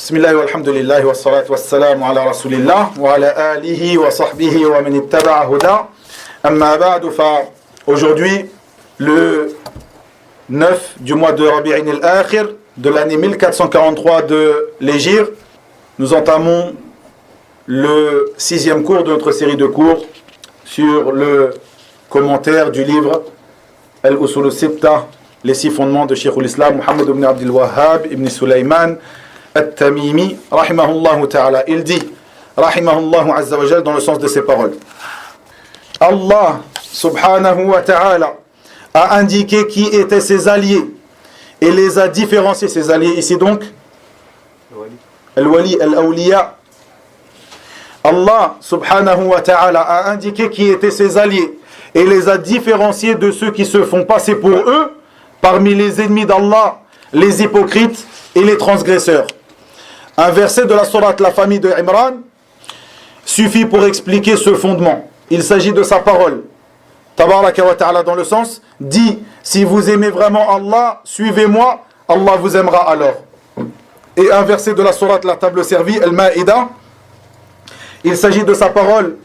Bismillah walhamdulillah wa salatu wa salam ala rasulillah wa ala alihi wa sahbihi wa man ittaba'a huda. Amma ba'du, aujourd'hui, le 9 du mois de Rabi'in al-Akhir de l'année 1443 de l'Hégire, nous entamons le 6e cours de notre série de cours sur le commentaire du livre Al-Usul al-Sitta, les 6 fondements de Cheikh al-Islam Muhammad ibn Abdul Wahhab ibn Sulaiman At-Tamimi, rahimahullah ta'ala. Il dit, rahimahullah azza wa jal, dans le sens de ses paroles. Allah, subhanahu wa ta'ala, a indiqué qui étaient ses alliés et les a différenciés, ses alliés. Ici donc, Al-Wali, Al-Awliya. Allah, subhanahu wa ta'ala, a indiqué qui étaient ses alliés et les a différenciés de ceux qui se font passer pour eux parmi les ennemis d'Allah, les hypocrites et les transgresseurs. Un verset de la sourate La famille de Imran suffit pour expliquer ce fondement. Il s'agit de sa parole. Tabaraka wa ta'ala, dans le sens, dit, si vous aimez vraiment Allah, suivez-moi, Allah vous aimera alors. Et un verset de la sourate La table servie, Al-Ma'ida, il s'agit de sa parole,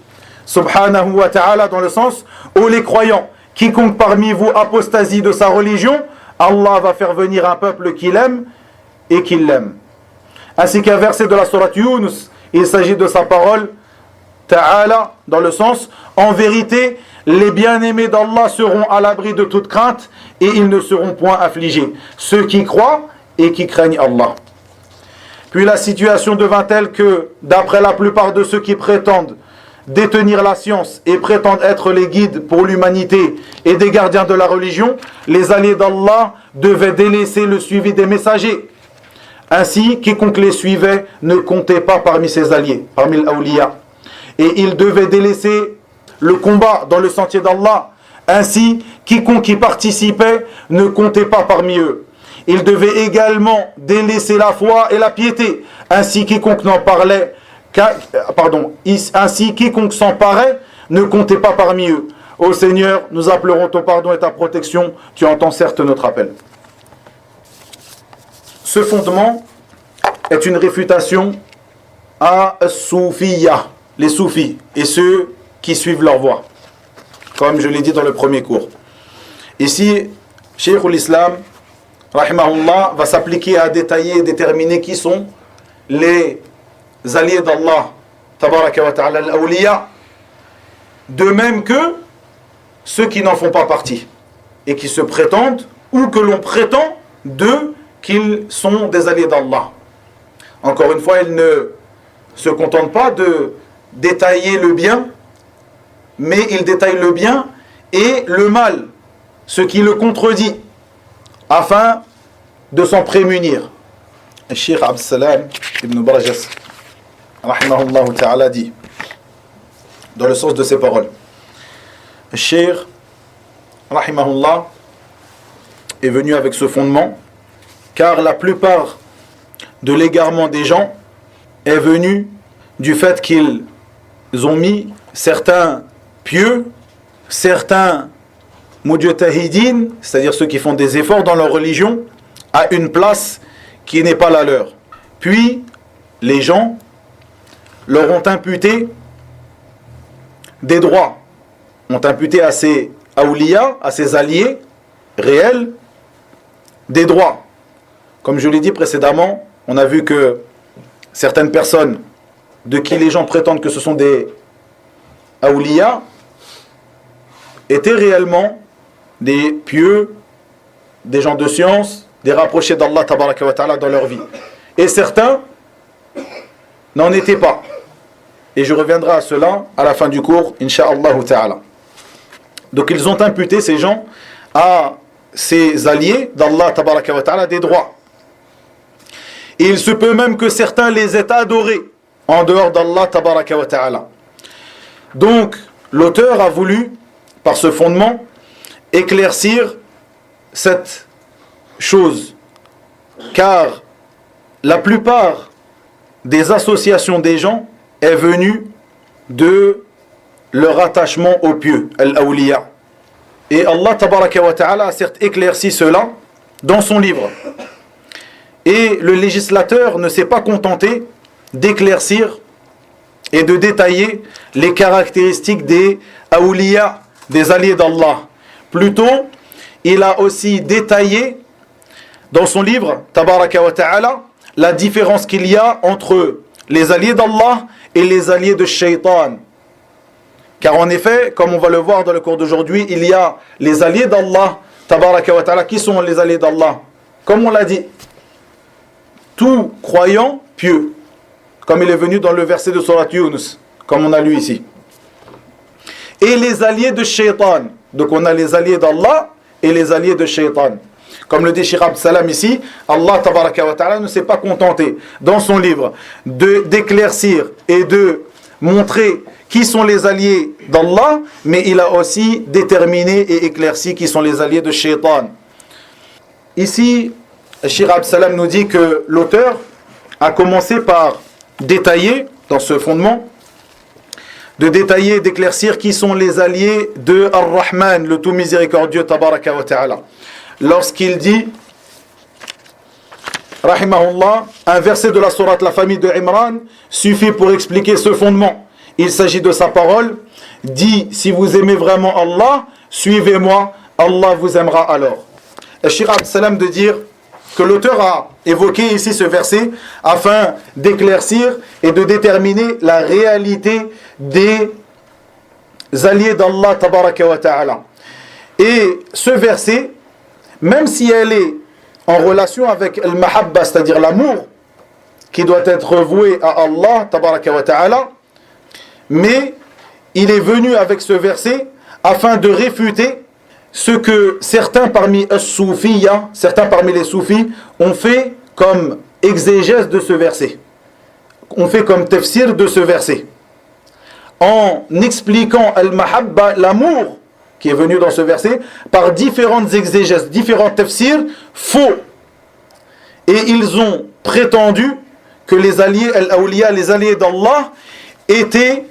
subhanahu wa ta'ala, dans le sens, ô les croyants, quiconque parmi vous apostasie de sa religion, Allah va faire venir un peuple qu'il aime et qu'il l'aime. Ainsi qu'un verset de la sourate Yunus, il s'agit de sa parole, ta'ala, dans le sens, en vérité, les bien-aimés d'Allah seront à l'abri de toute crainte et ils ne seront point affligés. Ceux qui croient et qui craignent Allah. Puis la situation devint telle que, d'après la plupart de ceux qui prétendent détenir la science et prétendent être les guides pour l'humanité et des gardiens de la religion, les alliés d'Allah devaient délaisser le suivi des messagers. Ainsi, quiconque les suivait ne comptait pas parmi ses alliés, parmi l'awliya. Et ils devaient délaisser le combat dans le sentier d'Allah. Ainsi, quiconque y participait ne comptait pas parmi eux. Ils devaient également délaisser la foi et la piété. Ainsi, quiconque ainsi, quiconque s'emparait ne comptait pas parmi eux. Ô Seigneur, nous appellerons ton pardon et ta protection. Tu entends certes notre appel. Ce fondement est une réfutation à Soufiyya, les soufis, et ceux qui suivent leur voie, comme je l'ai dit dans le premier cours. Ici, Cheikh al-Islam, rahimahullah, va s'appliquer à détailler et déterminer qui sont les alliés d'Allah, tabaraka wa ta'ala, al-awliya, de même que ceux qui n'en font pas partie, et qui se prétendent, ou que l'on prétend d'eux, qu'ils sont des alliés d'Allah. Encore une fois, ils ne se contentent pas de détailler le bien, mais ils détaillent le bien et le mal, ce qui le contredit, afin de s'en prémunir. Le Cheikh Abd Salam ibn Barajas, rahimahullah ta'ala, dit, dans le sens de ses paroles, le Cheikh, rahimahullah, est venu avec ce fondement, car la plupart de l'égarement des gens est venu du fait qu'ils ont mis certains pieux, certains mujtahidin, c'est-à-dire ceux qui font des efforts dans leur religion, à une place qui n'est pas la leur. Puis, les gens leur ont imputé des droits, ont imputé à ces awliya, à ces alliés réels, des droits. Comme je l'ai dit précédemment, on a vu que certaines personnes de qui les gens prétendent que ce sont des awliya étaient réellement des pieux, des gens de science, des rapprochés d'Allah tabaraka wa ta'ala dans leur vie. Et certains n'en étaient pas. Et je reviendrai à cela à la fin du cours, insha'Allah ta'ala. Donc ils ont imputé, ces gens, à ces alliés d'Allah tabaraka wa ta'ala des droits. Et il se peut même que certains les aient adorés en dehors d'Allah tabaraka wa ta'ala. Donc, l'auteur a voulu, par ce fondement, éclaircir cette chose. Car la plupart des associations des gens est venue de leur attachement aux pieux, al-awliya. Et Allah tabaraka wa ta'ala a certes éclairci cela dans son livre. Et le législateur ne s'est pas contenté d'éclaircir et de détailler les caractéristiques des awliya, des alliés d'Allah. Plutôt, il a aussi détaillé dans son livre, Tabaraka wa Ta'ala, la différence qu'il y a entre les alliés d'Allah et les alliés de Shaitan. Car en effet, comme on va le voir dans le cours d'aujourd'hui, il y a les alliés d'Allah, Tabaraka wa Ta'ala. Qui sont les alliés d'Allah? Comme on l'a dit, tout croyant pieux, comme il est venu dans le verset de Surat Yunus, comme on a lu ici. Et les alliés de Shaitan. Donc on a les alliés d'Allah et les alliés de Shaitan. Comme le dit Cheikh Abd Salam ici, Allah Tabaraka wa Ta'ala ne s'est pas contenté dans son livre d'éclaircir et de montrer qui sont les alliés d'Allah, mais il a aussi déterminé et éclairci qui sont les alliés de Shaitan. Ici, Cheikh Abd Salam nous dit que l'auteur a commencé par détailler, dans ce fondement, de détailler, d'éclaircir qui sont les alliés de Ar-Rahman, le tout miséricordieux Tabaraka wa Ta'ala. Lorsqu'il dit, rahimahullah, un verset de la sourate La famille de Imran suffit pour expliquer ce fondement. Il s'agit de sa parole, dit, si vous aimez vraiment Allah, suivez-moi, Allah vous aimera alors. Et Cheikh Abd Salam de dire que l'auteur a évoqué ici ce verset afin d'éclaircir et de déterminer la réalité des alliés d'Allah Tabaraka wa Ta'ala. Et ce verset, même si elle est en relation avec le mahabba, c'est-à-dire l'amour qui doit être voué à Allah Tabaraka wa Ta'ala, mais il est venu avec ce verset afin de réfuter ce que certains parmi as-soufiyya, certains parmi les soufis ont fait comme exégèse de ce verset, ont fait comme tafsir de ce verset, en expliquant al-mahabba, l'amour qui est venu dans ce verset, par différentes exégèses, différents tafsirs faux. Et ils ont prétendu que les alliés al-awliya, les alliés d'Allah, étaient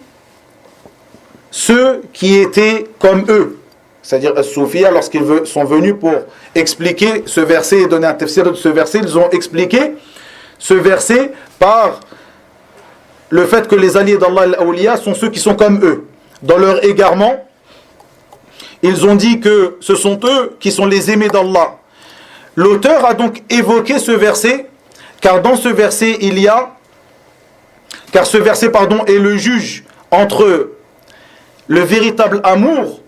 ceux qui étaient comme eux. C'est-à-dire as-soufiyya, lorsqu'ils sont venus pour expliquer ce verset et donner un tafsir de ce verset, ils ont expliqué ce verset par le fait que les alliés d'Allah al-awliya sont ceux qui sont comme eux. Dans leur égarement, ils ont dit que ce sont eux qui sont les aimés d'Allah. L'auteur a donc évoqué ce verset, car dans ce verset, ce verset est le juge entre le véritable amour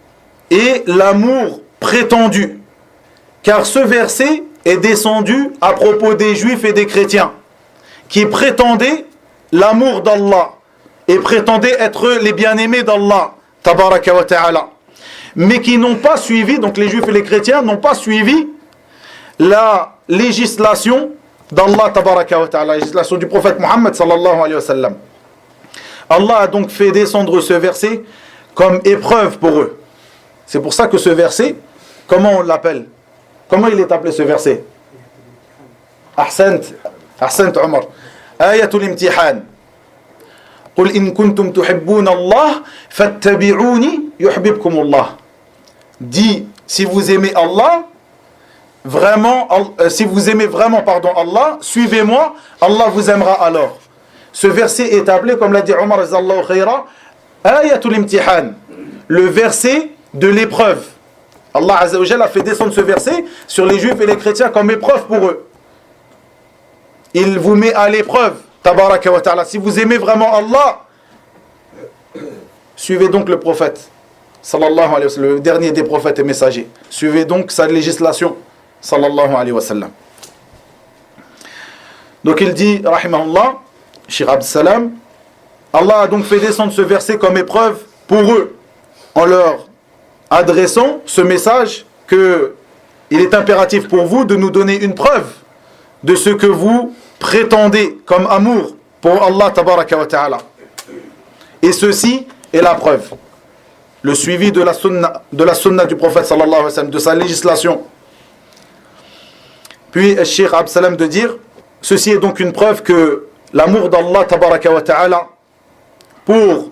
et l'amour prétendu. Car ce verset est descendu à propos des juifs et des chrétiens qui prétendaient l'amour d'Allah et prétendaient être les bien-aimés d'Allah Tabaraka wa Ta'ala, mais qui n'ont pas suivi, donc les juifs et les chrétiens n'ont pas suivi la législation d'Allah Tabaraka wa Ta'ala, la législation du prophète Muhammad sallallahu alayhi wa sallam. Allah a donc fait descendre ce verset comme épreuve pour eux. C'est pour ça que ce verset, comment on l'appelle? Comment il est appelé ce verset? Ahsant Omar. Ayatul imtihan. Qul in kuntum tuhibbuna Allah fattabi'uni yuhibbukum Allah. Dit, si vous aimez Allah, Allah, suivez-moi, Allah vous aimera alors. Ce verset est appelé, comme l'a dit Omar Zallahu Khayra, Ayatul imtihan, le verset de l'épreuve. Allah Azza wa Jalla a fait descendre ce verset sur les juifs et les chrétiens comme épreuve pour eux. Il vous met à l'épreuve, Tabaraka wa Ta'ala. Si vous aimez vraiment Allah, suivez donc le prophète, sallallahu alayhi wa sallam, le dernier des prophètes et messagers. Suivez donc sa législation, sallallahu alayhi wa sallam. Donc il dit, rahimahullah, Cheikh Abd Salam, Allah a donc fait descendre ce verset comme épreuve pour eux, en leur adressant ce message que il est impératif pour vous de nous donner une preuve de ce que vous prétendez comme amour pour Allah Tabaraka wa Ta'ala. Et ceci est la preuve. Le suivi de la sunna du prophète sallallahu alayhi wa sallam, de sa législation. Puis Cheikh Abd Salam de dire, ceci est donc une preuve que l'amour d'Allah Tabaraka wa Ta'ala pour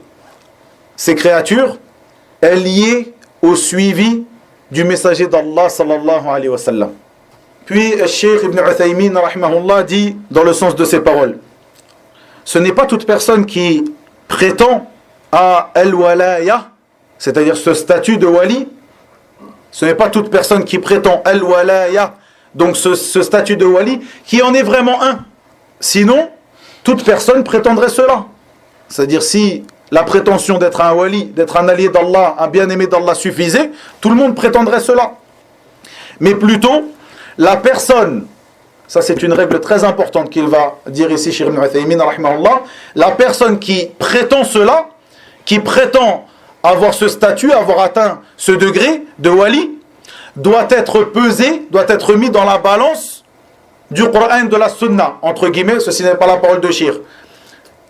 ses créatures est lié au suivi du messager d'Allah sallallahu alayhi wa sallam. Puis Cheikh Ibn Uthaymin rahimahullah dit dans le sens de ces paroles, ce n'est pas toute personne qui prétend à al-walaya, c'est-à-dire ce statut de wali, ce n'est pas toute personne qui prétend al-walaya, donc ce statut de wali, qui en est vraiment un. Sinon, toute personne prétendrait cela. C'est-à-dire si la prétention d'être un wali, d'être un allié d'Allah, un bien-aimé d'Allah suffisait, tout le monde prétendrait cela. Mais plutôt, la personne, ça c'est une règle très importante qu'il va dire ici Cheikh Ibn Uthaymin rahimahullah, la personne qui prétend cela, qui prétend avoir ce statut, avoir atteint ce degré de wali, doit être pesé, doit être mis dans la balance du Coran et de la Sunna. Entre guillemets, ceci n'est pas la parole de Cheikh.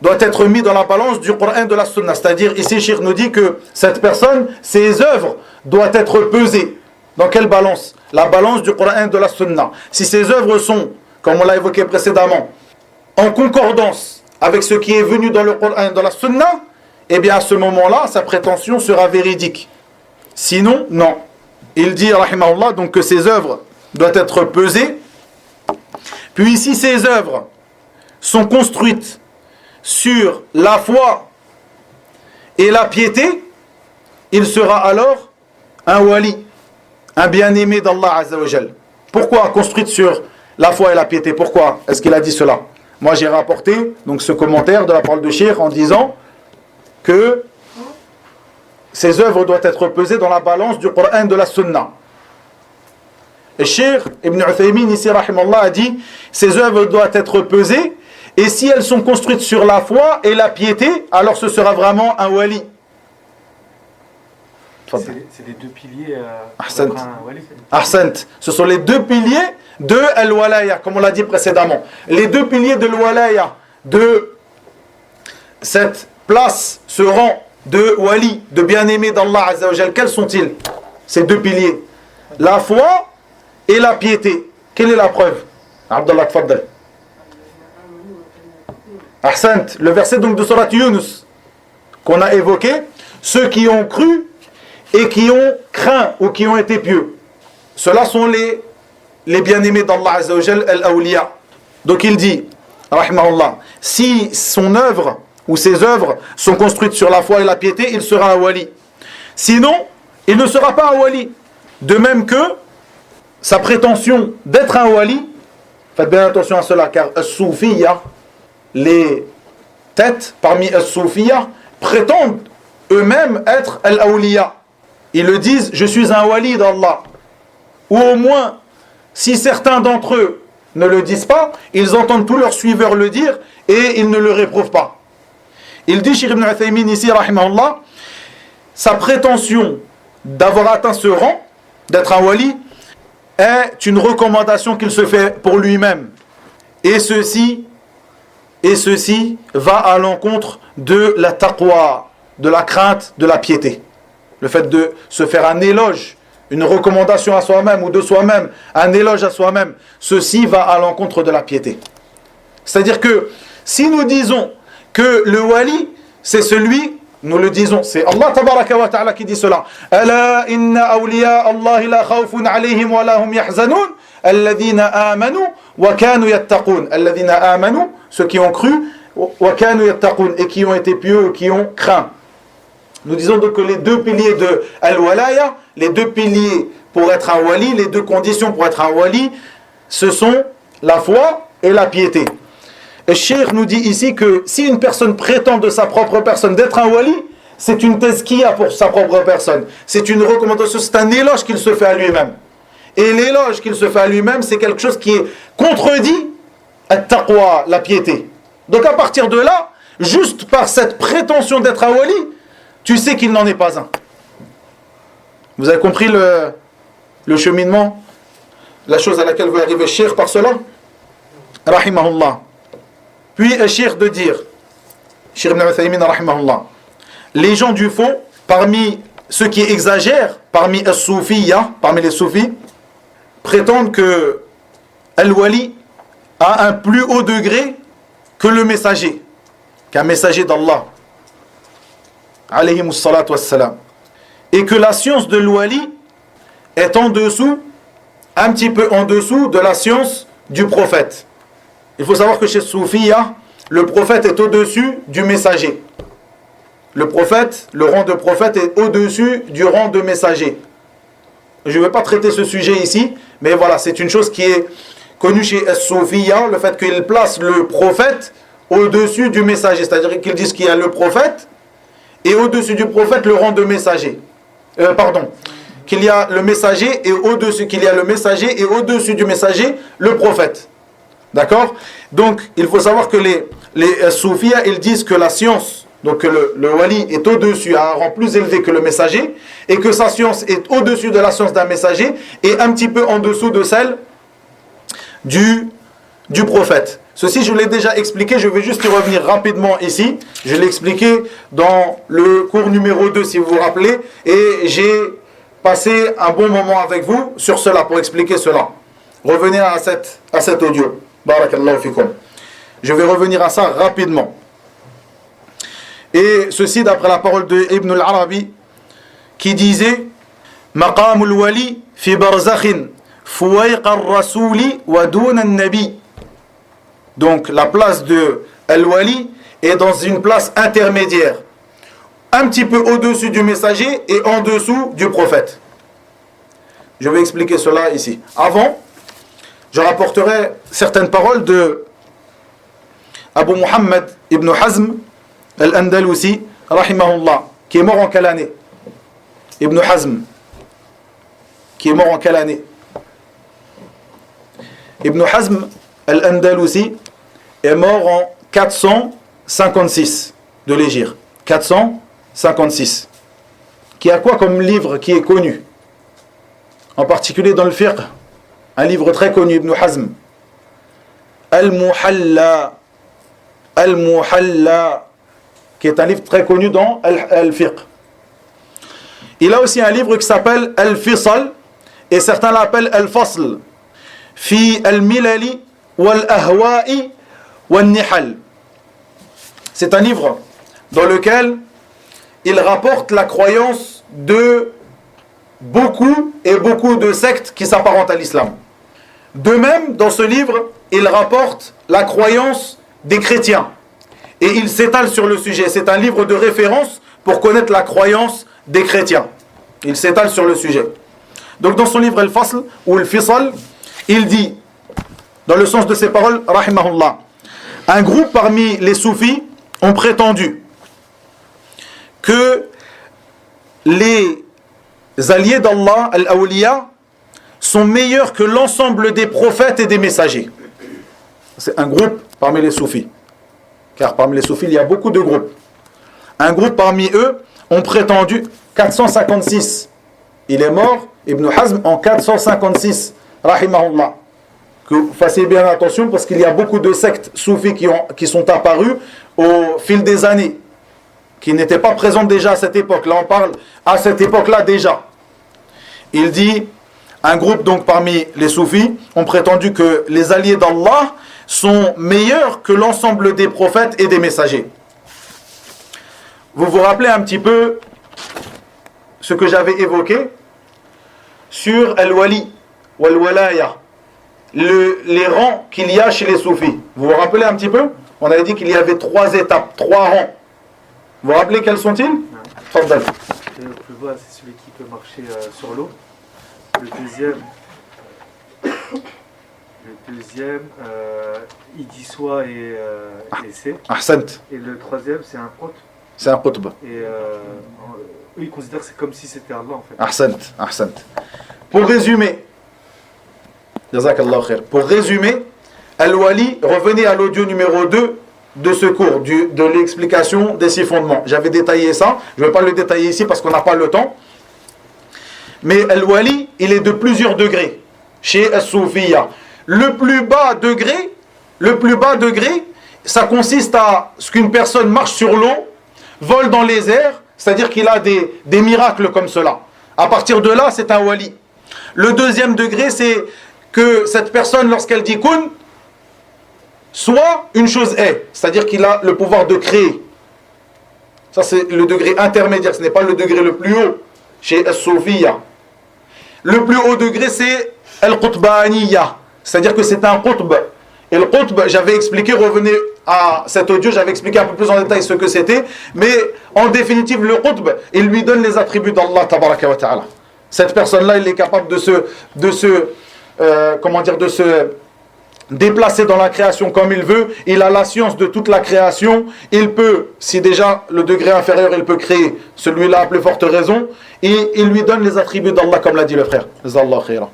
Doit être mis dans la balance du Coran et de la Sunna. C'est-à-dire, ici Cheikh nous dit que cette personne, ses œuvres doivent être pesées. Dans quelle balance? La balance du Coran et de la Sunna. Si ses œuvres sont, comme on l'a évoqué précédemment, en concordance avec ce qui est venu dans le Coran et dans la Sunna, eh bien à ce moment-là, sa prétention sera véridique. Sinon, non. Il dit, rahimahullah, donc que ses œuvres doivent être pesées. Puis si ces œuvres sont construites sur la foi et la piété, il sera alors un wali, un bien-aimé d'Allah Azza wa Jal. Pourquoi construite sur la foi et la piété? Pourquoi est-ce qu'il a dit cela? Moi j'ai rapporté donc ce commentaire de la parole de Cheikh en disant que ces œuvres doivent être pesées dans la balance du Coran et de la Sunna. Et Cheikh Ibn Uthaymin ici rahimahullah a dit ces œuvres doivent être pesées et si elles sont construites sur la foi et la piété, alors ce sera vraiment un wali. C'est les deux piliers Ahsant. un wali. Ahsant. Ce sont les deux piliers de al-walaya, comme on l'a dit précédemment. Les deux piliers de al-walaya, de cette place, ce rang de wali, de bien-aimé d'Allah Azza wa Jal, quels sont-ils? Ces deux piliers. La foi et la piété. Quelle est la preuve? Abdallah, tfaddal. Ahsant. Le verset donc de Surat Yunus qu'on a évoqué, ceux qui ont cru et qui ont craint ou qui ont été pieux. Ceux-là sont les bien-aimés d'Allah Azza wa Jal, al-awliya. Donc il dit, rahimahullah, si son œuvre ou ses œuvres sont construites sur la foi et la piété, il sera un wali. Sinon, il ne sera pas un wali. De même que sa prétention d'être un wali, faites bien attention à cela, car as-soufiyya, les têtes parmi as-soufiyya, prétendent eux-mêmes être al-awliya. Ils le disent, je suis un wali d'Allah. Ou au moins, si certains d'entre eux ne le disent pas, ils entendent tous leurs suiveurs le dire et ils ne le réprouvent pas. Il dit, Cheikh Ibn Uthaymin ici, rahimahullah, sa prétention d'avoir atteint ce rang, d'être un wali, est une recommandation qu'il se fait pour lui-même. Et ceci va à l'encontre de la taqwa, de la crainte, de la piété. Le fait de se faire un éloge, une recommandation à soi-même ou de soi-même, un éloge à soi-même, ceci va à l'encontre de la piété. C'est-à-dire que si nous disons que le wali, c'est celui, nous le disons, c'est Allah tabaraka wa ta'ala qui dit cela. Ala inna awliya Allah la khawfun alayhim wa la hum yahzanun alladhina amanu wa kanu yattaqun. Alladhina amanu, ceux qui ont cru, wa kanu yattaqun, et qui ont été pieux, qui ont craint. Nous disons donc que les deux piliers de al-walaya, les deux piliers pour être un wali, les deux conditions pour être un wali, ce sont la foi et la piété. Et Cheikh nous dit ici que si une personne prétend de sa propre personne d'être un wali, c'est une tazkiya pour sa propre personne. C'est une recommandation, c'est un éloge qu'il se fait à lui-même. Et l'éloge qu'il se fait à lui-même, c'est quelque chose qui est contredit at-taqwa, la piété. Donc à partir de là, juste par cette prétention d'être un wali, tu sais qu'il n'en est pas un. Vous avez compris le cheminement, la chose à laquelle veut arriver Cheikh par cela? Rahimahullah. Puis Cheikh de dire, Cheikh Ibn Uthaymin rahimahullah, les gens du fond, parmi ceux qui exagèrent, parmi as-soufiyya, parmi les soufis, prétendent que al-wali a un plus haut degré que le messager, qu'un messager d'Allah, alayhimus salatu wassalam, et que la science de l'wali est en dessous un petit peu en dessous de la science du prophète. Il faut savoir que chez Soufiya, le prophète est au-dessus du messager. Le prophète, le rang de prophète est au-dessus du rang de messager. Je ne vais pas traiter ce sujet ici, mais voilà, c'est une chose qui est connue chez Soufiya, le fait qu'il place le prophète au-dessus du messager. C'est-à-dire qu'ils disent qu'il y a le prophète, et au-dessus du prophète, le rang de messager. Qu'il y a le messager, et au-dessus, qu'il y a le messager, et au-dessus du messager, le prophète. D'accord? Donc, il faut savoir que les soufis, ils disent que la science, donc que le wali est au-dessus, à un rang plus élevé que le messager, et que sa science est au-dessus de la science d'un messager, et un petit peu en dessous de celle du prophète. Ceci, je l'ai déjà expliqué, je vais juste y revenir rapidement ici. Je l'ai expliqué dans le cours numéro 2, si vous vous rappelez, et j'ai passé un bon moment avec vous sur cela, pour expliquer cela. Revenez à cet audio. Barakallahu fikum. Je vais revenir à ça rapidement. Et ceci d'après la parole de Ibn al-Arabi, qui disait Maqam al-wali fi barzakhin fuwayq ar-rasuli wa dun an-nabi. Donc la place de al-wali est dans une place intermédiaire, un petit peu au-dessus du messager et en dessous du prophète. Je vais expliquer cela ici. Avant, je rapporterai certaines paroles de Abu Muhammad ibn Hazm al-Andalusi, rahimahullah, qui est mort en quelle année? Ibn Hazm, qui est mort en quelle année? Ibn Hazm al-Andalusi est mort en 456 de l'Hégire. 456. Qui a quoi comme livre qui est connu? En particulier dans le fiqh. Un livre très connu, Ibn Hazm. Al-Muhalla. Al-Muhalla. Qui est un livre très connu dans Al-Fiqh. Il a aussi un livre qui s'appelle Al-Fisal. Et certains l'appellent Al-Fasl. Fi Al-Milali wal-Ahwa'i wal-Nihal. C'est un livre dans lequel il rapporte la croyance de beaucoup de sectes qui s'apparentent à l'islam. De même, dans ce livre, il rapporte la croyance des chrétiens. Et il s'étale sur le sujet. C'est un livre de référence pour connaître la croyance des chrétiens. Il s'étale sur le sujet. Donc dans son livre Al-Fasl ou Al-Fisal, il dit, dans le sens de ses paroles, rahimahullah, un groupe parmi les soufis ont prétendu que les alliés d'Allah, al-awliya, sont meilleurs que l'ensemble des prophètes et des messagers. C'est un groupe parmi les soufis. Car parmi les soufis, il y a beaucoup de groupes. Un groupe parmi eux ont prétendu 456. Il est mort, Ibn Hazm, en 456. Rahimahullah. Que vous fassiez bien attention parce qu'il y a beaucoup de sectes soufis qui sont apparues au fil des années, qui n'étaient pas présentes déjà à cette époque. Là, on parle à cette époque-là déjà. Il dit, un groupe donc parmi les soufis ont prétendu que les alliés d'Allah sont meilleurs que l'ensemble des prophètes et des messagers. Vous vous rappelez un petit peu ce que j'avais évoqué sur Al-Wali ou Al-Walaya, les rangs qu'il y a chez les soufis. Vous vous rappelez un petit peu? On avait dit qu'il y avait 3 étapes, 3 rangs. Vous vous rappelez quels sont-ils? Fadal. Le plus bas, c'est celui qui peut marcher sur l'eau. Le deuxième, il dissoit et c'est. Ahsant. Et le troisième, c'est un qutb. C'est un qutb. Et eux, ils considèrent que c'est comme si c'était Allah en fait. Ahsant. Pour résumer, Jazakallah khair. Pour résumer, Al-Wali, revenez à l'audio numéro 2 de ce cours, de l'explication des 6 fondements. J'avais détaillé ça, je ne vais pas le détailler ici parce qu'on n'a pas le temps. Mais Al-Wali, il est de plusieurs degrés chez As-Soufiyya. Le plus bas degré, ça consiste à ce qu'une personne marche sur l'eau, vole dans les airs, c'est-à-dire qu'il a des miracles comme cela. À partir de là, c'est un wali. Le deuxième degré, c'est que cette personne, lorsqu'elle dit kun, soit une chose est, c'est-à-dire qu'il a le pouvoir de créer. Ça, c'est le degré intermédiaire, ce n'est pas le degré le plus haut chez As-Soufiyya. Le plus haut degré, c'est al-qutbaniyya, c'est-à-dire que c'est un qutb. Et le qutb, j'avais expliqué, revenez à cet audio, j'avais expliqué un peu plus en détail ce que c'était, mais en définitive, le qutb, il lui donne les attributs d'Allah tabaraka wa ta'ala. Cette personne-là, il est capable de se déplacer dans la création comme il veut. Il a la science de toute la création. Il peut, si déjà le degré inférieur, il peut créer celui-là à plus forte raison. Et il lui donne les attributs d'Allah, comme l'a dit le frère. Jazallahu khayran.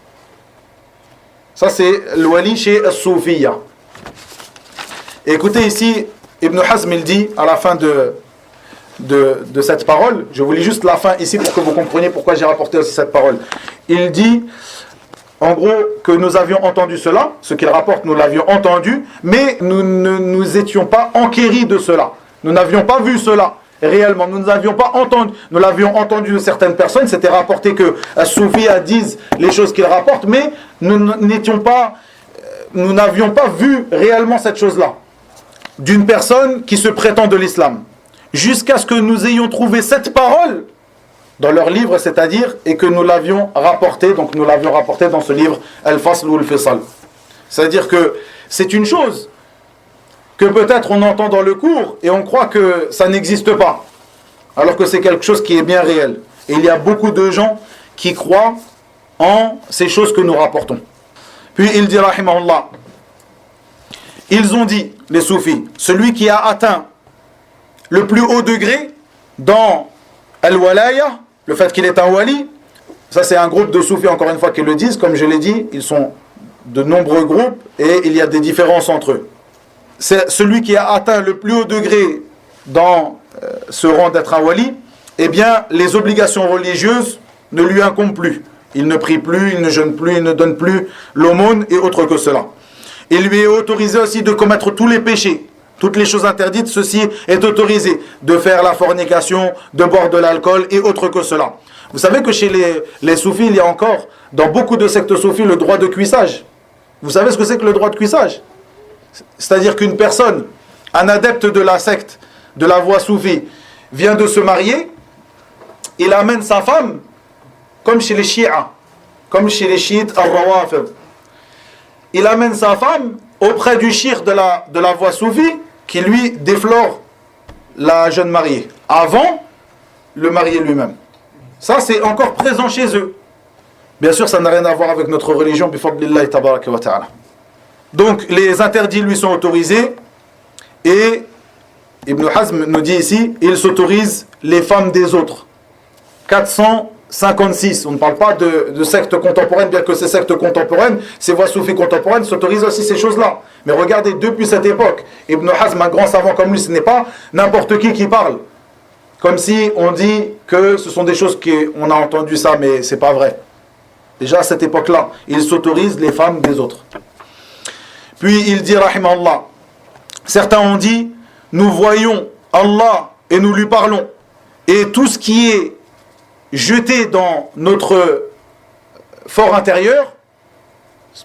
Ça, c'est le wali chez As-Soufiyya. Écoutez ici, Ibn Hazm, il dit à la fin de cette parole, je vous lis juste la fin ici pour que vous compreniez pourquoi j'ai rapporté aussi cette parole. Il dit, en gros, que nous avions entendu cela, ce qu'il rapporte, nous l'avions entendu, mais nous ne nous étions pas enquéris de cela. Nous n'avions pas vu cela réellement. Nous n'avions pas entendu. Nous l'avions entendu de certaines personnes. C'était rapporté que Soufia disent les choses qu'ils rapportent, mais nous n'avions pas vu réellement cette chose-là d'une personne qui se prétend de l'islam. Jusqu'à ce que nous ayons trouvé cette parole dans leur livre, c'est-à-dire, et que nous l'avions rapporté, donc nous l'avions rapporté dans ce livre, Al-Fasl ou Al-Fisal. C'est-à-dire que c'est une chose que peut-être on entend dans le cours et on croit que ça n'existe pas, alors que c'est quelque chose qui est bien réel. Et il y a beaucoup de gens qui croient en ces choses que nous rapportons. Puis il dit, rahimahullah, ils ont dit, les soufis, celui qui a atteint le plus haut degré dans Al-Walaya, le fait qu'il est un wali, ça c'est un groupe de soufis encore une fois qui le disent, comme je l'ai dit, ils sont de nombreux groupes et il y a des différences entre eux. C'est celui qui a atteint le plus haut degré dans ce rang d'être un wali, eh bien les obligations religieuses ne lui incombent plus. Il ne prie plus, il ne jeûne plus, il ne donne plus l'aumône et autre que cela. Il lui est autorisé aussi de commettre tous les péchés. Toutes les choses interdites, ceci est autorisé. De faire la fornication, de boire de l'alcool et autre que cela. Vous savez que chez les soufis, il y a encore, dans beaucoup de sectes soufis, le droit de cuissage. Vous savez ce que c'est que le droit de cuissage? C'est-à-dire qu'une personne, un adepte de la secte, de la voie soufie, vient de se marier, il amène sa femme, comme chez les chiites, comme chez les chiites al-rawafid. Il amène sa femme auprès du shir de la voie soufie qui lui déflore la jeune mariée avant le marié lui-même. Ça c'est encore présent chez eux. Bien sûr ça n'a rien à voir avec notre religion bifadlillahi tabaraka wa ta'ala. Donc les interdits lui sont autorisés et Ibn Hazm nous dit ici il s'autorise les femmes des autres. 456, on ne parle pas de sectes contemporaines, bien que ces sectes contemporaines, ces voies soufis contemporaines s'autorisent aussi ces choses-là. Mais regardez, depuis cette époque, Ibn Hazm, un grand savant comme lui, ce n'est pas n'importe qui parle. Comme si on dit que ce sont des choses qu'on a entendu ça, mais c'est pas vrai. Déjà à cette époque-là, il s'autorise les femmes des autres. Puis il dit, rahimahullah, certains ont dit, nous voyons Allah et nous lui parlons. Et tout ce qui est jeté dans notre fort intérieur,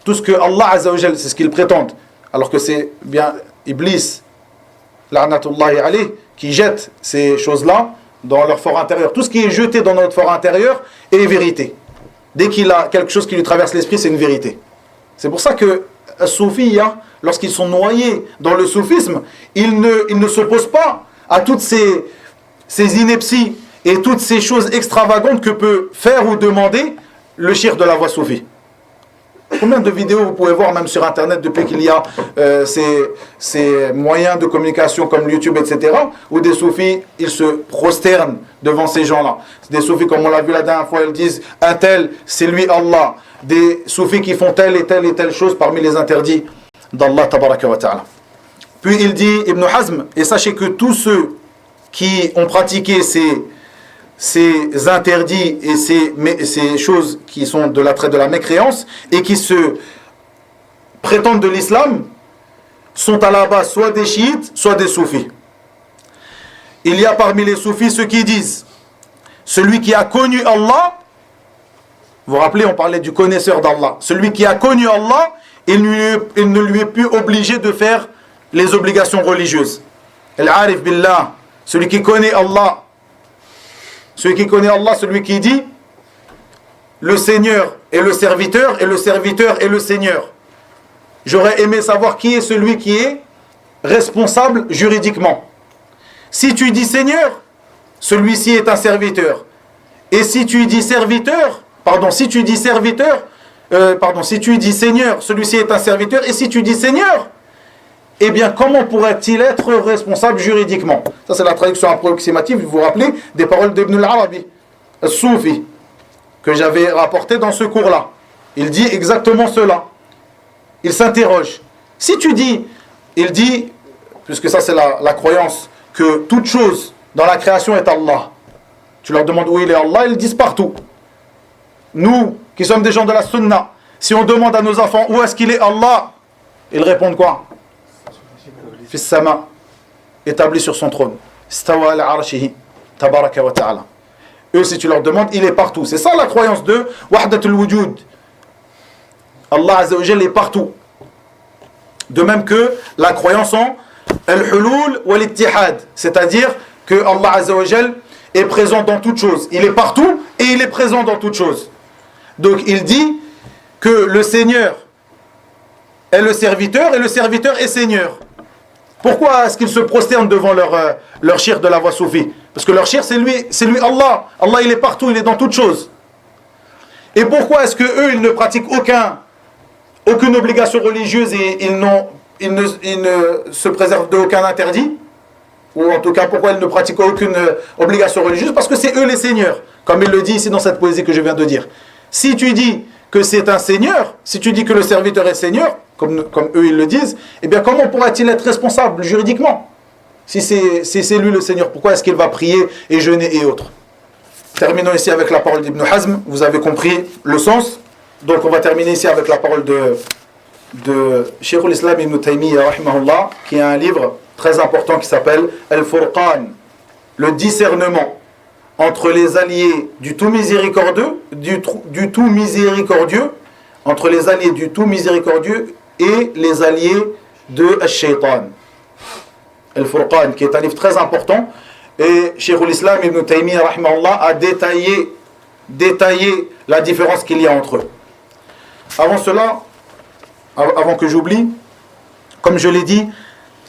tout ce que Allah Azza wa Jal, c'est ce qu'ils prétendent, alors que c'est bien Iblis, la'natullahi alayh, qui jette ces choses-là dans leur fort intérieur. Tout ce qui est jeté dans notre fort intérieur est vérité. Dès qu'il a quelque chose qui lui traverse l'esprit, c'est une vérité. C'est pour ça que Soufiyya, lorsqu'ils sont noyés dans le soufisme, ils ne s'opposent pas à toutes ces inepties et toutes ces choses extravagantes que peut faire ou demander le shir de la voie soufie. Combien de vidéos vous pouvez voir même sur internet depuis qu'il y a ces moyens de communication comme YouTube, etc., où des soufis, ils se prosternent devant ces gens-là. Des soufis, comme on l'a vu la dernière fois, ils disent un tel, c'est lui Allah. Des soufis qui font telle et telle et telle chose parmi les interdits d'Allah tabaraka wa ta'ala. Puis il dit, Ibn Hazm, et sachez que tous ceux qui ont pratiqué ces interdits et ces choses qui sont de l'attrait de la mécréance et qui se prétendent de l'islam sont à la base soit des chiites, soit des soufis. Il y a parmi les soufis ceux qui disent celui qui a connu Allah, vous vous rappelez, on parlait du connaisseur d'Allah, celui qui a connu Allah, il ne lui est plus obligé de faire les obligations religieuses. Al-Arif Billah, celui qui connaît Allah, celui qui connaît Allah, celui qui dit le Seigneur et le serviteur, et le serviteur et le Seigneur. J'aurais aimé savoir qui est celui qui est responsable juridiquement. Si tu dis Seigneur, celui-ci est un serviteur. Et si tu dis serviteur, si tu dis Seigneur, celui-ci est un serviteur. Et si tu dis Seigneur, eh bien, comment pourrait-il être responsable juridiquement? Ça, c'est la traduction approximative, vous vous rappelez, des paroles d'Ibn al-Arabi, al-Soufi, que j'avais rapporté dans ce cours-là. Il dit exactement cela. Il s'interroge. Si tu dis, il dit, puisque ça c'est la croyance, que toute chose dans la création est Allah. Tu leur demandes où il est Allah, ils disent partout. Nous, qui sommes des gens de la Sunna, si on demande à nos enfants où est-ce qu'il est Allah, ils répondent quoi? Fis sama, établi sur son trône. Stawa ala arshihi, tabaraka wa ta'ala. Eux, si tu leur demandes, il est partout. C'est ça la croyance de Wahdatul Wujud. Allah Azza wa Jalla est partout. De même que la croyance en Al-Hulul wal-Ittihad, c'est-à-dire que Allah Azza wa Jalla est présent dans toute chose. Il est partout et il est présent dans toute chose. Donc il dit que le Seigneur est le serviteur et le serviteur est Seigneur. Pourquoi est-ce qu'ils se prosternent devant leur shir de la voie soufie? Parce que leur shir, c'est lui Allah. Allah, il est partout, il est dans toute chose. Et pourquoi est-ce que eux, ils ne pratiquent aucune obligation religieuse et ils ne se préservent d'aucun interdit? Ou en tout cas, pourquoi ils ne pratiquent aucune obligation religieuse? Parce que c'est eux les seigneurs, comme il le dit ici dans cette poésie que je viens de dire. Si tu dis que c'est un seigneur, si tu dis que le serviteur est seigneur, comme eux ils le disent, eh bien comment pourra-t-il être responsable juridiquement? Si c'est lui le seigneur, pourquoi est-ce qu'il va prier et jeûner et autres? Terminons ici avec la parole d'Ibn Hazm, vous avez compris le sens. Donc on va terminer ici avec la parole de Cheikh al-Islam Ibn Taymiyyah rahimahullah, qui a un livre très important qui s'appelle Al-Furqan, le discernement entre les alliés du tout miséricordieux, entre les alliés du tout miséricordieux et les alliés de Ash-Shaytan. Al-Furqan, qui est un livre très important, et Cheikh al-Islam Ibn Taymiyyah rahimahullah a détaillé la différence qu'il y a entre eux. Avant cela, avant que j'oublie, comme je l'ai dit,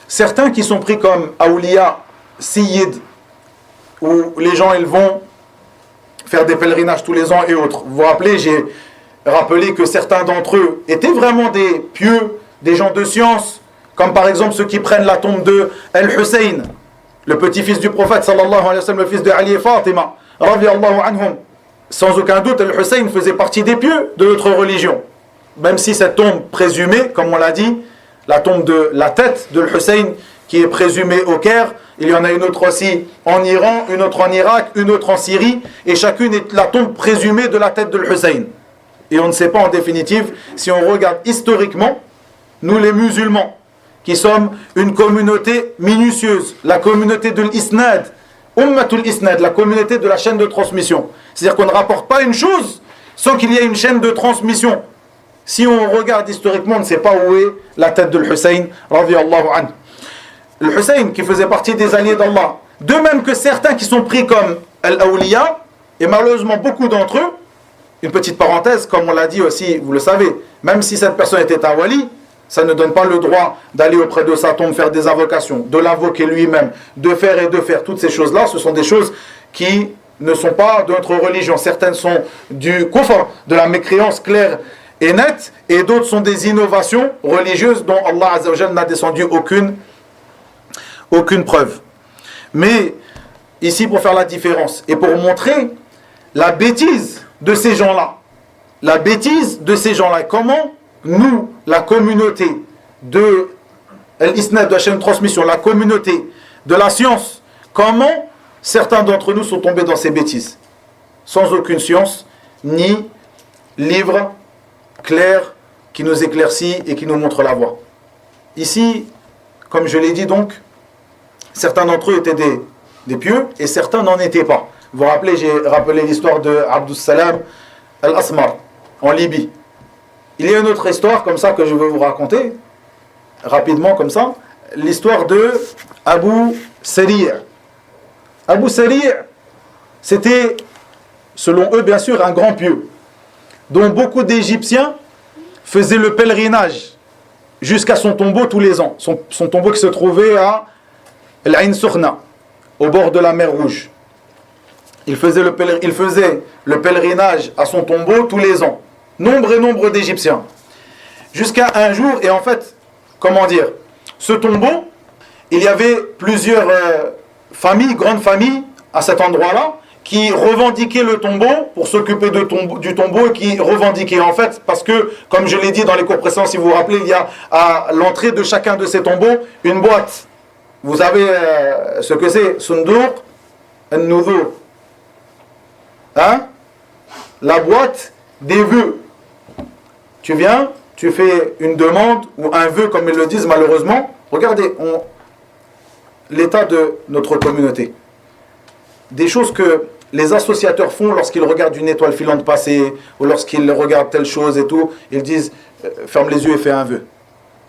certains qui sont pris comme awliya, sayyid, où les gens ils vont faire des pèlerinages tous les ans et autres. Vous vous rappelez, j'ai rappelé que certains d'entre eux étaient vraiment des pieux, des gens de science, comme par exemple ceux qui prennent la tombe de Al-Hussein, le petit-fils du prophète sallallahu alayhi wa sallam, le fils de Ali et Fatima, radiyallahu anhum. Sans aucun doute, Al-Hussein faisait partie des pieux de notre religion. Même si cette tombe présumée, comme on l'a dit, la tombe de la tête de Hussein, qui est présumée au Caire, il y en a une autre aussi en Iran, une autre en Irak, une autre en Syrie, et chacune est la tombe présumée de la tête de Hussein. Et on ne sait pas en définitive, si on regarde historiquement, nous les musulmans, qui sommes une communauté minutieuse, la communauté de l'Isnad, Ummatul Isnad, la communauté de la chaîne de transmission. C'est-à-dire qu'on ne rapporte pas une chose sans qu'il y ait une chaîne de transmission. Si on regarde historiquement, on ne sait pas où est la tête de Hussein, radiyallahu anhu. Le Hussein qui faisait partie des alliés d'Allah. De même que certains qui sont pris comme Al-Awliya, et malheureusement beaucoup d'entre eux, une petite parenthèse, comme on l'a dit aussi, vous le savez, même si cette personne était un wali, ça ne donne pas le droit d'aller auprès de sa tombe faire des invocations, de l'invoquer lui-même, de faire et de faire. Toutes ces choses-là, ce sont des choses qui ne sont pas de notre religion. Certaines sont du kufr, de la mécréance claire et nette, et d'autres sont des innovations religieuses dont Allah Azza wa Jalla n'a descendu aucune preuve. Mais ici, pour faire la différence et pour montrer la bêtise de ces gens-là, comment nous, la communauté de l'Isnad, de la chaîne de transmission, la communauté de la science, comment certains d'entre nous sont tombés dans ces bêtises, sans aucune science, ni livre clair qui nous éclaircit et qui nous montre la voie. Ici, comme je l'ai dit donc, certains d'entre eux étaient des pieux et certains n'en étaient pas. Vous vous rappelez, j'ai rappelé l'histoire de Abdus Salam al-Asmar en Libye. Il y a une autre histoire comme ça que je vais vous raconter, rapidement comme ça, l'histoire de Abu Sari'. Abu Sari', c'était, selon eux bien sûr, un grand pieux. dont beaucoup d'Égyptiens faisaient le pèlerinage jusqu'à son tombeau tous les ans. Son tombeau qui se trouvait à Al-Ain Sokhna, au bord de la mer Rouge. Il faisait le pèlerinage à son tombeau tous les ans. Nombre et nombre d'Égyptiens. Jusqu'à un jour, et en fait, comment dire, ce tombeau, il y avait plusieurs familles, grandes familles, à cet endroit-là, qui revendiquaient le tombeau pour s'occuper du tombeau et qui revendiquaient en fait, parce que, comme je l'ai dit dans les cours précédents, si vous vous rappelez, il y a à l'entrée de chacun de ces tombeaux une boîte. Vous savez ce que c'est, Sundur, An-Nudhur. Hein? La boîte des vœux. Tu viens, tu fais une demande ou un vœu, comme ils le disent malheureusement. Regardez l'état de notre communauté. Des choses que les associateurs font lorsqu'ils regardent une étoile filante passer ou lorsqu'ils regardent telle chose et tout, ils disent ferme les yeux et fais un vœu.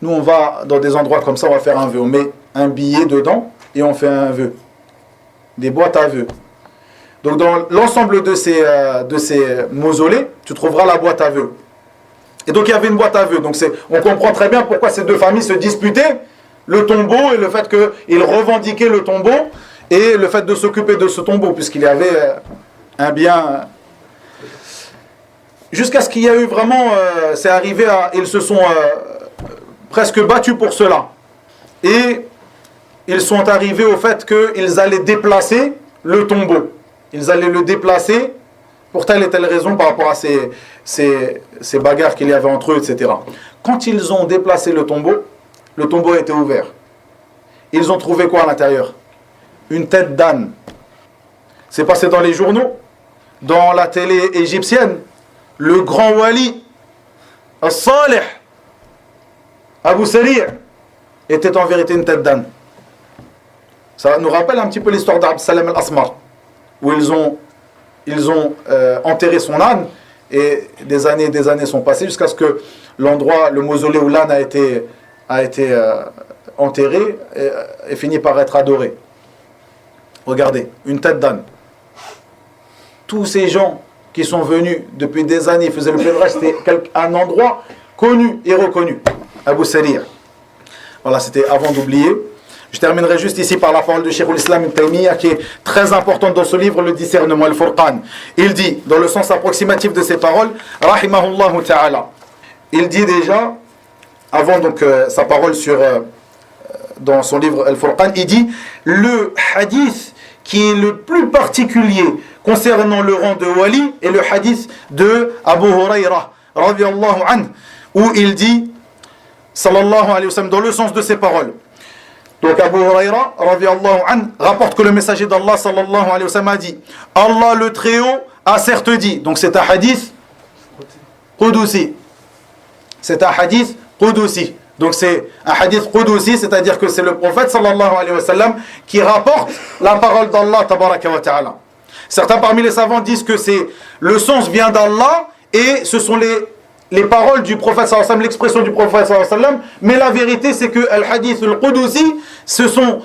Nous on va dans des endroits comme ça, on va faire un vœu. On met un billet dedans et on fait un vœu. Des boîtes à vœux. Donc dans l'ensemble de ces mausolées, tu trouveras la boîte à vœux. Et donc il y avait une boîte à vœux. Donc on comprend très bien pourquoi ces deux familles se disputaient le tombeau et le fait qu'ils revendiquaient le tombeau et le fait de s'occuper de ce tombeau, puisqu'il y avait un bien. Jusqu'à ce qu'il y a eu vraiment, c'est arrivé ils se sont presque battus pour cela. Et ils sont arrivés au fait qu'ils allaient déplacer le tombeau. Ils allaient le déplacer pour telle et telle raison par rapport à ces bagarres qu'il y avait entre eux, etc. Quand ils ont déplacé le tombeau était ouvert. Ils ont trouvé quoi à l'intérieur? Une tête d'âne. C'est passé dans les journaux, dans la télé égyptienne. Le grand wali, As-Salih, Abu Sari' était en vérité une tête d'âne. Ça nous rappelle un petit peu l'histoire d'Abd Salam al-Asmar, où ils ont enterré son âne, et des années sont passées jusqu'à ce que l'endroit, le mausolée où l'âne a été enterré et finit par être adoré. Regardez, une tête d'âne. Tous ces gens qui sont venus depuis des années, ils faisaient le pèlerinage, c'était un endroit connu et reconnu. Abu Sari'. Voilà, c'était avant d'oublier. Je terminerai juste ici par la parole de Cheikh al-Islam Ibn Taymiyyah qui est très importante dans ce livre, le discernement, al-Furqan. Il dit, dans le sens approximatif de ces paroles, rahimahullah ta'ala. Il dit déjà, avant donc sa parole dans son livre al-Furqan, il dit, le hadith qui est le plus particulier concernant le rang de wali est le hadith de Abu Huraira, radiyallahu anhu, où il dit, sallallahu alayhi wa sallam, dans le sens de ces paroles. Donc Abu Huraira, radiyallahu anhu, rapporte que le messager d'Allah, sallallahu alayhi wa sallam, a dit, Allah le Très-Haut a certes dit. Donc c'est un hadith qudusi. C'est un hadith qudusi. Donc c'est un hadith qudusi, c'est-à-dire que c'est le prophète, sallallahu alayhi wa sallam, qui rapporte la parole d'Allah, tabaraka wa ta'ala. Certains parmi les savants disent que le sens vient d'Allah et ce sont les paroles du prophète sallallahu alayhi wa sallam, l'expression du prophète sallallahu alayhi wa sallam, mais la vérité c'est que al-hadith al-qudusi, ce sont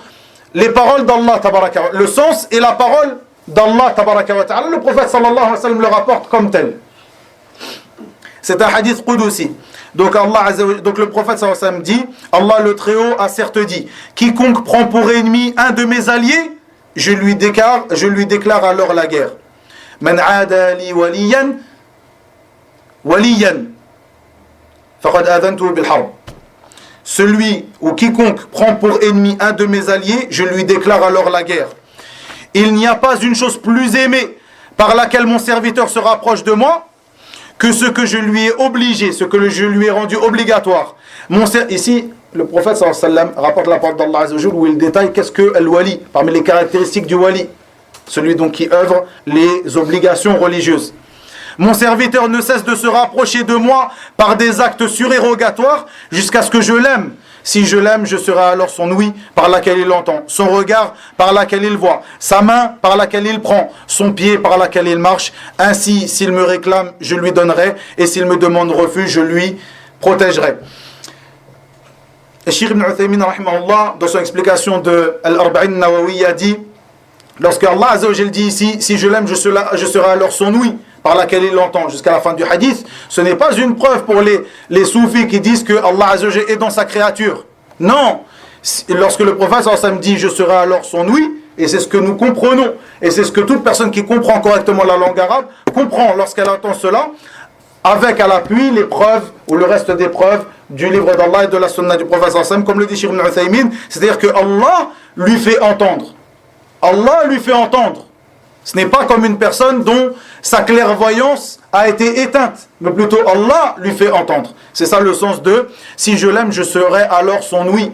les paroles d'Allah tabaraka wa ta'ala. Le sens et la parole d'Allah tabaraka wa ta'ala. Le prophète sallallahu alayhi wa sallam le rapporte comme tel. C'est un hadith qudusi. Donc le prophète sallallahu alayhi wa sallam dit, Allah le Très-Haut a certes dit, quiconque prend pour ennemi un de mes alliés, je lui déclare alors la guerre. Man aada li waliyan faqad adantuhu bil harb. Celui ou quiconque prend pour ennemi un de mes alliés, je lui déclare alors la guerre. Il n'y a pas une chose plus aimée par laquelle mon serviteur se rapproche de moi que ce que je lui ai obligé, ce que je lui ai rendu obligatoire. Ici, le prophète sallallahu alayhi wa sallam rapporte la parole d'Allah azza wa jalla où il détaille qu'est-ce que al-wali, parmi les caractéristiques du wali, celui donc qui œuvre les obligations religieuses. Mon serviteur ne cesse de se rapprocher de moi par des actes surérogatoires jusqu'à ce que je l'aime. Si je l'aime, je serai alors son ouïe par laquelle il entend, son regard par laquelle il voit, sa main par laquelle il prend, son pied par laquelle il marche. Ainsi, s'il me réclame, je lui donnerai, et s'il me demande refuge, je lui protégerai. Et Cheikh Ibn Uthaymin, rahimahullah, dans son explication de Al-Arba'in Nawawiyya, dit, lorsque Allah Azza wa Jal dit ici, si je l'aime, je serai alors son ouïe, par laquelle il l'entend jusqu'à la fin du hadith, ce n'est pas une preuve pour les soufis qui disent que Allah Azza wa Jalla est dans sa créature. Non, lorsque le prophète sallallahu alayhi wa sallam dit je serai alors son ouïe, et c'est ce que nous comprenons, et c'est ce que toute personne qui comprend correctement la langue arabe comprend lorsqu'elle entend cela, avec à l'appui les preuves ou le reste des preuves du livre d'Allah et de la sunna du prophète sallallahu alayhi wa sallam, comme le dit Cheikh Ibn Uthaymin, c'est-à-dire que Allah lui fait entendre. Allah lui fait entendre. Ce n'est pas comme une personne dont sa clairvoyance a été éteinte, mais plutôt Allah lui fait entendre. C'est ça le sens de « si je l'aime, je serai alors son ouïe ».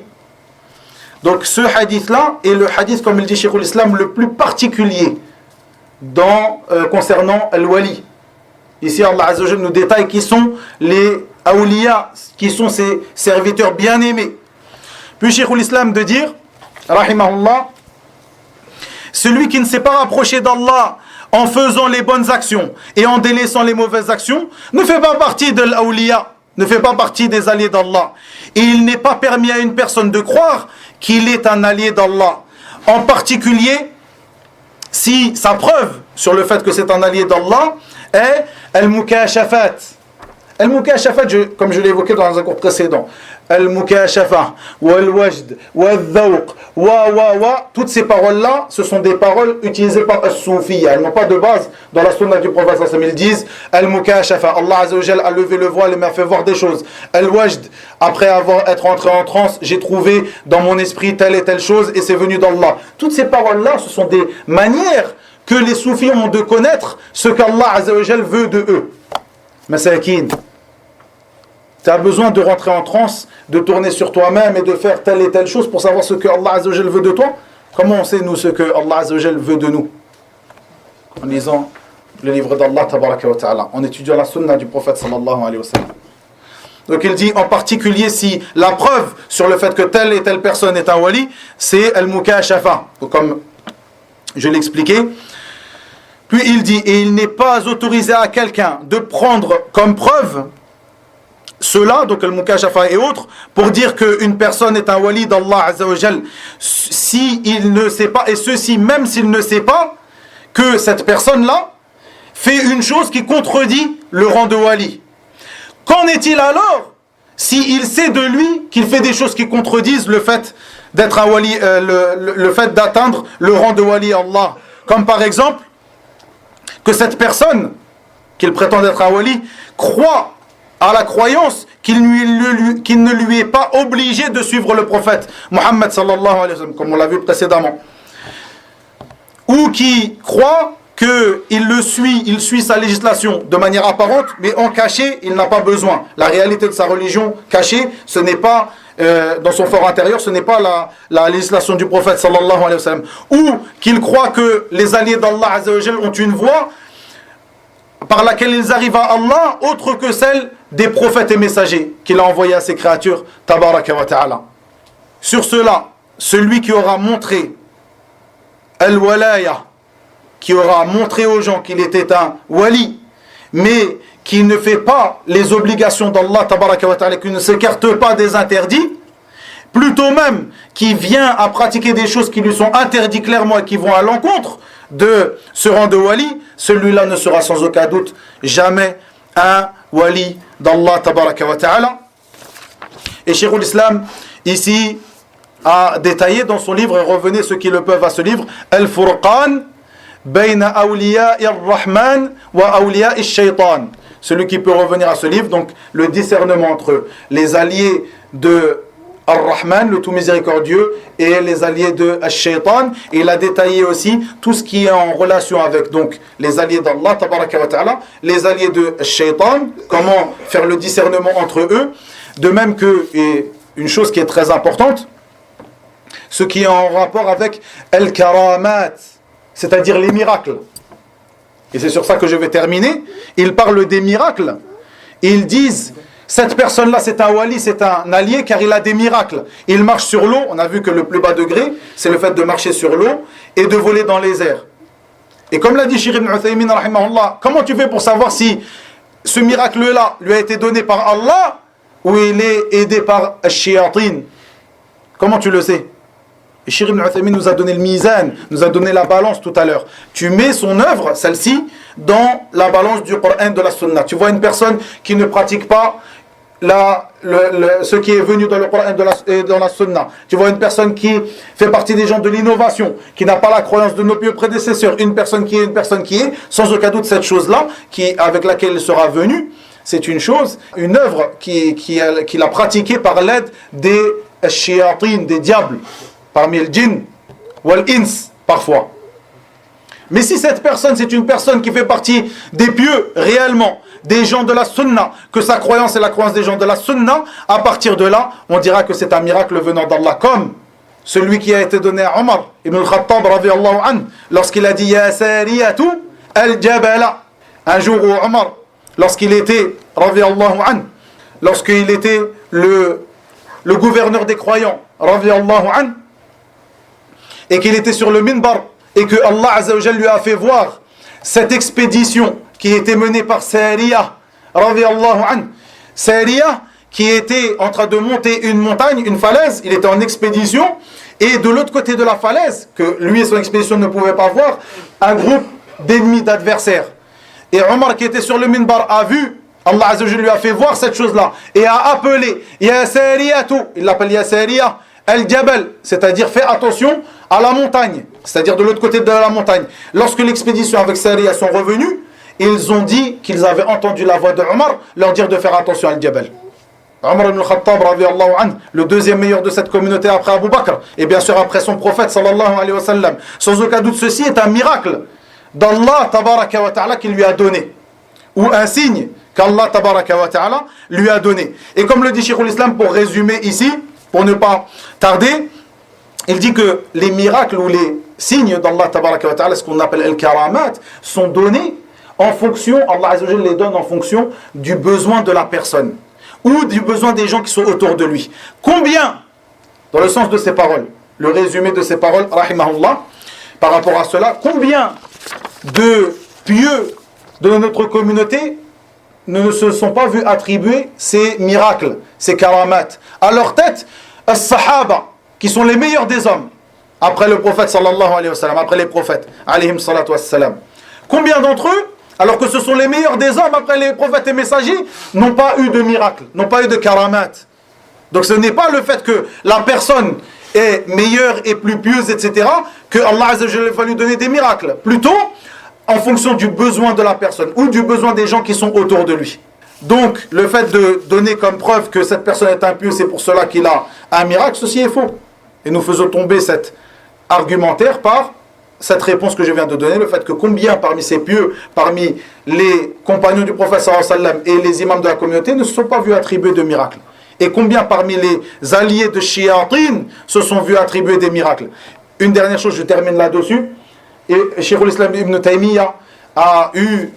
Donc ce hadith-là est le hadith, comme il dit Cheikh l'Islam, le plus particulier concernant Al-Wali. Ici, Allah Azza wa Jalla nous détaille qui sont les awliya, qui sont ses serviteurs bien-aimés. Puis Cheikh l'Islam de dire, rahimahullah, celui qui ne s'est pas rapproché d'Allah en faisant les bonnes actions et en délaissant les mauvaises actions ne fait pas partie de l'awliya, ne fait pas partie des alliés d'Allah. Et il n'est pas permis à une personne de croire qu'il est un allié d'Allah. En particulier, si sa preuve sur le fait que c'est un allié d'Allah est al-mukashafat. Al-mukashafat, comme je l'ai évoqué dans un cours précédent, al-mukashafa, wal-wajd, wal-dhawq, toutes ces paroles-là, ce sont des paroles utilisées par as-soufiyya. Elles n'ont pas de base dans la sunna du prophète sallallahu alayhi wa sallam. Ils disent al-mukashafa, Allah Azza wa Jalla a levé le voile et m'a fait voir des choses. Al-wajd, après être entré en transe, j'ai trouvé dans mon esprit telle et telle chose et c'est venu d'Allah. Toutes ces paroles-là, ce sont des manières que les soufis ont de connaître ce qu'Allah Azza wa Jalla veut de eux. Masakin, tu as besoin de rentrer en transe, de tourner sur toi-même et de faire telle et telle chose pour savoir ce que Allah Azza wa Jalla veut de toi. Comment on sait nous ce que Allah Azza wa Jalla veut de nous? En lisant le livre d'Allah tabaraka wa ta'ala, en étudiant la sunna du prophète sallallahu alayhi wa sallam. Donc il dit en particulier si la preuve sur le fait que telle et telle personne est un wali, c'est al-mukashafa, comme je l'expliquais. Puis il dit, et il n'est pas autorisé à quelqu'un de prendre comme preuve cela, donc al-mukashafa et autres, pour dire qu'une personne est un wali d'Allah Azza wa Jal, s'il ne sait pas, et ceci même s'il ne sait pas, que cette personne-là fait une chose qui contredit le rang de wali. Qu'en est-il alors s'il sait de lui qu'il fait des choses qui contredisent le fait d'être un wali, le fait d'atteindre le rang de wali Allah, comme par exemple que cette personne, qu'il prétend être un wali, croit à la croyance qu'il ne lui est pas obligé de suivre le prophète Muhammad sallallahu alayhi wa sallam, comme on l'a vu précédemment, ou qui croit qu'il suit sa législation de manière apparente, mais en caché, il n'a pas besoin. La réalité de sa religion cachée, ce n'est pas dans son fort intérieur, ce n'est pas la législation du prophète sallallahu alayhi wa sallam. Ou qu'il croit que les alliés d'Allah Azza wa Jal ont une voie par laquelle ils arrivent à Allah, autre que celle des prophètes et messagers qu'il a envoyés à ses créatures, tabaraka wa ta'ala. Sur cela, celui qui aura montré al-walaya, qui aura montré aux gens qu'il était un wali, mais qui ne fait pas les obligations d'Allah, tabaraka wa ta'ala, qui ne s'écarte pas des interdits, plutôt même qui vient à pratiquer des choses qui lui sont interdites clairement et qui vont à l'encontre de ce rang de wali, celui-là ne sera sans aucun doute jamais un wali d'Allah tabaraka wa ta'ala. Et Cheikh l'Islam ici a détaillé dans son livre, et revenez ceux qui le peuvent à ce livre, Al-Furqan bayna awliya'i ar-Rahman wa awliya'i ash-Shaytan. Celui qui peut revenir à ce livre, donc le discernement entre les alliés de Ar-Rahman, le tout miséricordieux, et les alliés de Ash-Shaytan. Et il a détaillé aussi tout ce qui est en relation avec donc les alliés d'Allah, tabaraka wa ta'ala, les alliés de Ash-Shaytan, comment faire le discernement entre eux. De même que, et une chose qui est très importante, ce qui est en rapport avec Al-Karamat, c'est-à-dire les miracles. Et c'est sur ça que je vais terminer. Ils parlent des miracles. Ils disent, cette personne-là, c'est un wali, c'est un allié, car il a des miracles. Il marche sur l'eau. On a vu que le plus bas degré, c'est le fait de marcher sur l'eau et de voler dans les airs. Et comme l'a dit Cheikh Ibn Uthaymin, rahimahullah, comment tu fais pour savoir si ce miracle-là lui a été donné par Allah ou il est aidé par Ash-Shayatin? Comment tu le sais? Et Cheikh Ibn Uthaymin nous a donné le mizan, nous a donné la balance tout à l'heure. Tu mets son œuvre, celle-ci, dans la balance du Coran, de la Sunna. Tu vois une personne qui ne pratique pas ce qui est venu dans le Coran et dans la Sunna. Tu vois une personne qui fait partie des gens de l'innovation, qui n'a pas la croyance de nos pieux prédécesseurs. Une personne qui est, sans aucun doute cette chose-là, avec laquelle il sera venu, c'est une chose, une œuvre qu'il a pratiquée par l'aide des shayatin, des diables, parmi le djinn, ou l'ins, parfois. Mais si cette personne, c'est une personne qui fait partie des pieux, réellement, des gens de la sunna, que sa croyance est la croyance des gens de la sunna, à partir de là, on dira que c'est un miracle venant d'Allah, comme celui qui a été donné à Omar ibn al-Khattab, radiyallahu anhu, lorsqu'il a dit « Ya sariyatu al-jabala » un jour où Omar, lorsqu'il était, radiyallahu anhu, lorsqu'il était le gouverneur des croyants, radiyallahu anhu, et qu'il était sur le minbar, et que Allah Azza wa Jalla lui a fait voir cette expédition qui était menée par Sariya, radiyallahu anhu. Sariya, qui était en train de monter une montagne, une falaise, il était en expédition, et de l'autre côté de la falaise, que lui et son expédition ne pouvaient pas voir, un groupe d'ennemis, d'adversaires. Et Omar, qui était sur le minbar, a vu, Allah Azza wa Jalla lui a fait voir cette chose-là, et a appelé, Ya Sariyatu, il l'appelle Ya Sariya, Al-Jabal, c'est-à-dire fais attention à la montagne, c'est-à-dire de l'autre côté de la montagne. Lorsque l'expédition avec Sariya sont revenus, ils ont dit qu'ils avaient entendu la voix de Omar leur dire de faire attention à Al-Jabal. Omar ibn al-Khattab, radiyallahu anhu, le deuxième meilleur de cette communauté après Abu Bakr, et bien sûr après son prophète, sallallahu alayhi wa sallam. Sans aucun doute, ceci est un miracle d'Allah, tabaraka wa ta'ala, qui lui a donné, ou un signe qu'Allah, tabaraka wa ta'ala, lui a donné. Et comme le dit Cheikh l'Islam, pour résumer ici, pour ne pas tarder, il dit que les miracles ou les signes d'Allah tabaraka wa ta'ala, ce qu'on appelle al-karamat, sont donnés en fonction, Allah Azza wa Jalla les donne en fonction du besoin de la personne ou du besoin des gens qui sont autour de lui. Combien, dans le sens de ces paroles, le résumé de ces paroles, rahimahullah, par rapport à cela, combien de pieux de notre communauté ne se sont pas vus attribuer ces miracles, ces karamat. À leur tête, as-sahaba, qui sont les meilleurs des hommes, après le prophète sallallahu alayhi wa sallam, après les prophètes, alayhim salatu wassalam. Combien d'entre eux, alors que ce sont les meilleurs des hommes après les prophètes et messagers, n'ont pas eu de miracle, n'ont pas eu de karamat. Donc ce n'est pas le fait que la personne est meilleure et plus pieuse, etc., que Allah Azza wa Jalla va lui donner des miracles. Plutôt, en fonction du besoin de la personne ou du besoin des gens qui sont autour de lui. Donc, le fait de donner comme preuve que cette personne est impieuse, c'est pour cela qu'il a un miracle, ceci est faux. Et nous faisons tomber cet argumentaire par cette réponse que je viens de donner, le fait que combien parmi ces pieux, parmi les compagnons du prophète sallallahu alayhi wa sallam et les imams de la communauté ne se sont pas vus attribuer de miracles. Et combien parmi les alliés de Shiatin se sont vus attribuer des miracles. Une dernière chose, je termine là-dessus. Et Cheikh l'Islam Ibn Taymiyyah a eu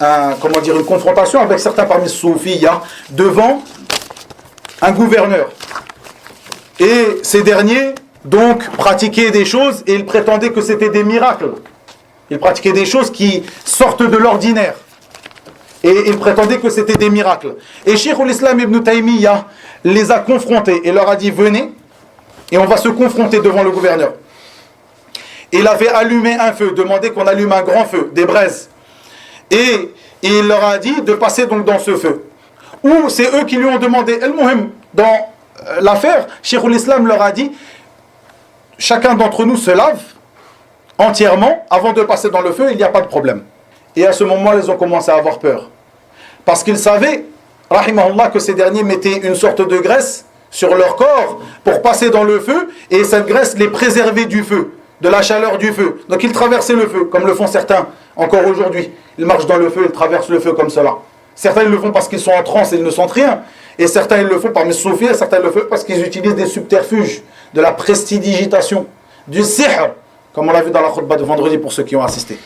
une confrontation avec certains parmi les soufis devant un gouverneur. Et ces derniers, donc, pratiquaient des choses et ils prétendaient que c'était des miracles. Ils pratiquaient des choses qui sortent de l'ordinaire. Et ils prétendaient que c'était des miracles. Et Cheikh l'Islam Ibn Taymiyyah les a confrontés et leur a dit, venez, et on va se confronter devant le gouverneur. Il avait allumé un feu, demandé qu'on allume un grand feu, des braises. Et il leur a dit de passer donc dans ce feu. Ou c'est eux qui lui ont demandé, El-Muhim, dans l'affaire, Cheikh l'Islam leur a dit, chacun d'entre nous se lave entièrement, avant de passer dans le feu, il n'y a pas de problème. Et à ce moment, ils ont commencé à avoir peur. Parce qu'ils savaient, rahimahullah, que ces derniers mettaient une sorte de graisse sur leur corps pour passer dans le feu, et cette graisse les préservait du feu, de la chaleur du feu. Donc ils traversaient le feu, comme le font certains encore aujourd'hui. Ils marchent dans le feu, ils traversent le feu comme cela. Certains ils le font parce qu'ils sont en transe et ils ne sentent rien. Et certains ils le font parmi les soufis, et certains ils le font parce qu'ils utilisent des subterfuges, de la prestidigitation, du sihr, comme on l'a vu dans la khutbah de vendredi pour ceux qui ont assisté.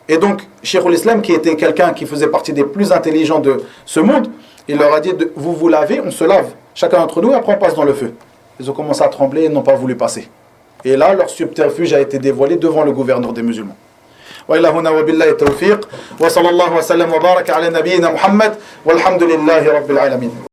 Et donc, Cheikh l'Islam, qui était quelqu'un qui faisait partie des plus intelligents de ce monde, il leur a dit, vous vous lavez, on se lave, chacun d'entre nous, et après on passe dans le feu. Ils ont commencé à trembler et n'ont pas voulu passer. Et là, leur subterfuge a été dévoilé devant le gouverneur des musulmans. وإلى هنا وبالله التوفيق وصلى الله وسلم وبارك على نبينا محمد والحمد لله رب العالمين.